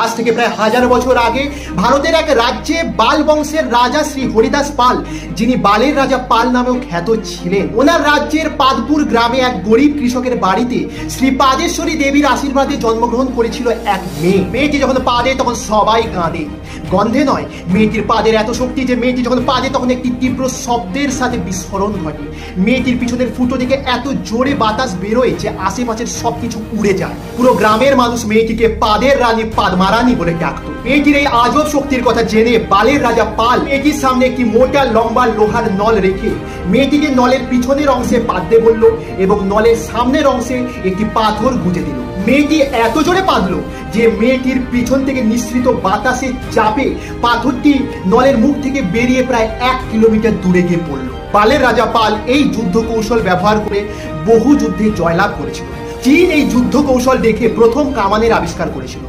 আজ থেকে প্রায় 1000 বছর আগে ভারতের এক রাজ্যে বাল বংশের রাজা শ্রী হরিদাস পাল, যিনি বালের রাজা পাল নামেও খ্যাত ছিলেন, ওনার রাজ্যের পাদপুর গ্রামে এক গরিব কৃষকের বাড়িতে শ্রী পাদেশ্বরী দেবীর আশীর্বাদে জন্মগ্রহণ করেছিল এক মেয়ে। মেয়েটি যখন পা দেয় তখন সবাই কাঁদে। গন্ধে নয়, মেয়েটির পাদের এত শক্তি যে মেয়েটি যখন পা দেয় তখন একটি তীব্র শব্দের সাথে বিস্ফোরণ ঘটে। মেয়েটির পিছনের ফুটো থেকে এত জোরে বাতাস বেরোয় যে আশেপাশের সবকিছু উড়ে যায়। পুরো গ্রামের মানুষ মেয়েটিকে পাদের রানী পাদমারানী বলে ডাকত। মেয়েটির এই আজব শক্তির কথা জেনে বালের রাজা পাল মেয়েটির সামনে একটি মোটা লম্বা লোহার নল রেখে মেয়েটিকে নলের পিছনের অংশে পাততে বলল এবং নলের সামনের অংশে একটি পাথর গুঁজে দিল। মেয়েটি এত জোরে পাতলো যে মেয়েটির পিছন থেকে নিঃসৃত বাতাসের চাপে পাথরটি নলের মুখ থেকে বেরিয়ে প্রায় 1 কিলোমিটার দূরে গিয়ে পড়ল। পালের রাজা পাল এই যুদ্ধ কৌশল ব্যবহার করে বহু যুদ্ধে জয়লাভ করেছিল। চীন এই যুদ্ধ কৌশল দেখে প্রথম কামানের আবিষ্কার করেছিল।